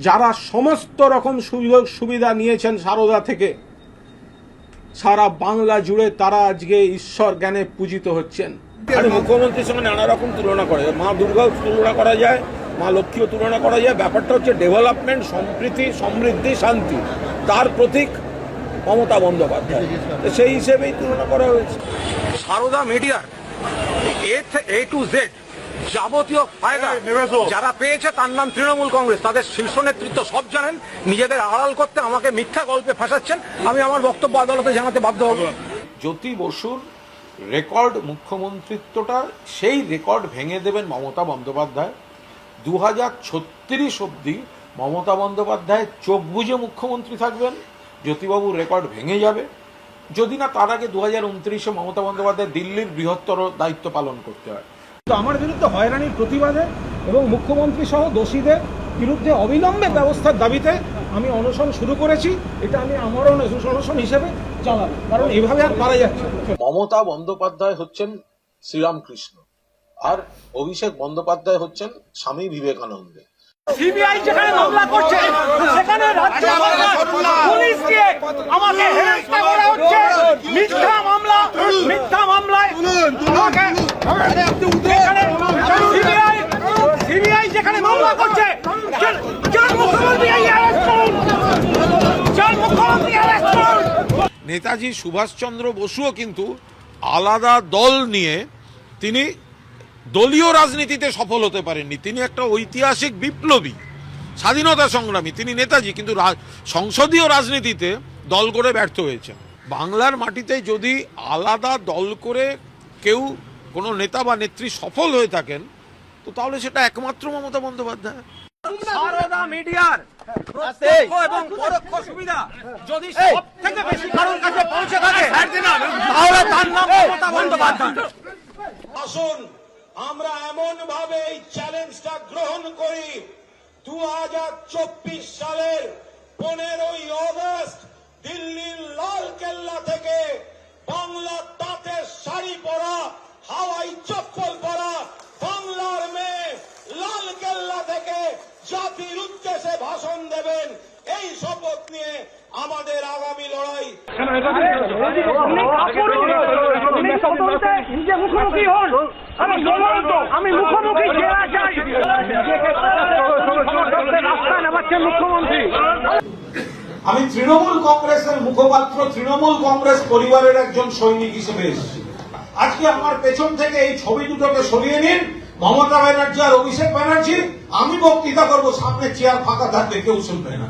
যারা সমস্ত রকম সুযোগ সুবিধা নিয়েছেন সারদা থেকে, সারা বাংলা জুড়ে তারা আজকে ঈশ্বর জ্ঞানে পূজিত হচ্ছেন। আরে মুখ্যমন্ত্রীর সঙ্গে নানা রকম তুলনা করা যায়, মা দুর্গাও তুলনা করা যায়, মা লক্ষ্মীও তুলনা করা যায়। ব্যাপারটা হচ্ছে ডেভেলপমেন্ট, সম্প্রীতি, সমৃদ্ধি, শান্তি, তার প্রতীক মমতা বন্দ্যোপাধ্যায়। সেই হিসেবেই তুলনা করা হয়েছে। সারদা মিডিয়ার এ টু জেড যাবতীয় ফায়দা যারা পেয়েছে তার নাম তৃণমূল কংগ্রেস। তাদের শীর্ষ নেতৃত্ব সব জানেন। নিজেদের আড়াল করতে আমাকে মিথ্যা গল্পে ফাঁসাচ্ছেন। আমি আমার বক্তব্য আদালতে জানাতে বাধ্য হব। জ্যোতি বসুর রেকর্ড মুখ্যমন্ত্রিত্বটা, সেই রেকর্ড ভেঙে দেবেন মমতা বন্দ্যোপাধ্যায়। 2036 অবধি মমতা বন্দ্যোপাধ্যায় চোখ বুজে মুখ্যমন্ত্রী থাকবেন, জ্যোতিবাবুর রেকর্ড ভেঙে যাবে। যদি না তার আগে 2029-এ মমতা বন্দ্যোপাধ্যায় দিল্লির বৃহত্তর দায়িত্ব পালন করতে হয়। তো আমার বিরুদ্ধে হয়রানির প্রতিবাদে এবং মুখ্যমন্ত্রী সহ দোষীদের বিরুদ্ধে অবিলম্বে ব্যবস্থার দাবিতে আমি অনশন শুরু করেছি। এটা আমি আমারও অনশন হিসেবে চালাবো, কারণ এভাবে আর পারা যাচ্ছে। মমতা বন্দ্যোপাধ্যায় হচ্ছেন শ্রীরামকৃষ্ণ, আর অভিষেক বন্দ্যোপাধ্যায় হচ্ছেন স্বামী বিবেকানন্দ। সিবিআই যেখানে মামলা করছে সেখানে রাজ্য সরকার পুলিশ দিয়ে আমাকে হেনস্থা করা হচ্ছে। মিথ্যা মামলায় সিবিআই যেখানে মামলা করছে, নেতাজি সুভাষচন্দ্র বসুও কিন্তু আলাদা দল নিয়ে তিনি দলীয় রাজনীতিতে সফল হতে পারেননি। তিনি একটা ঐতিহাসিক বিপ্লবী, স্বাধীনতা সংগ্রামী, তিনি নেতাজি, কিন্তু সংসদীয় রাজনীতিতে দল করে ব্যর্থ হয়েছেন। বাংলার মাটিতে যদি আলাদা দল করে কেউ কোনো নেতা বা নেত্রী সফল হয়ে থাকেন, তো তাহলে সেটা একমাত্র মমতা বন্দ্যোপাধ্যায়। সারদা মিডিয়ার প্রত্যক্ষ এবং পরোক্ষ সুবিধা যদি সব থেকে বেশি কারোর কাছে পৌঁছে থাকে তাহলে তার নাম মমতা বন্দ্যোপাধ্যায়। আসুন আমরা এমন ভাবে এই চ্যালেঞ্জটা গ্রহণ করি, 2024 সালের 15ই আগস্ট দিল্লির লাল কেল্লা থেকে বাংলা তাঁতের শাড়ি পরা, হাওয়াই চপ্পল পরা বাংলার মেয়ে লাল কেল্লা থেকে জাতির উদ্দেশ্যে ভাষণ দেবেন। এই শপথ নিয়ে আমাদের আগামী লড়াই। আমি মুখোমুখি মুখ্যমন্ত্রী। আমি তৃণমূল কংগ্রেসের মুখপাত্র, তৃণমূল কংগ্রেস পরিবারের একজন সৈনিক হিসেবে এসেছি। আজকে আমার পেছন থেকে এই ছবি দুটোকে সরিয়ে নিন, মমতা ব্যানার্জি আর অভিষেক ব্যানার্জি। আমি বক্তৃতা করবো, সামনে চেয়ার ফাঁকা থাকবে, কেউ শুনবে না।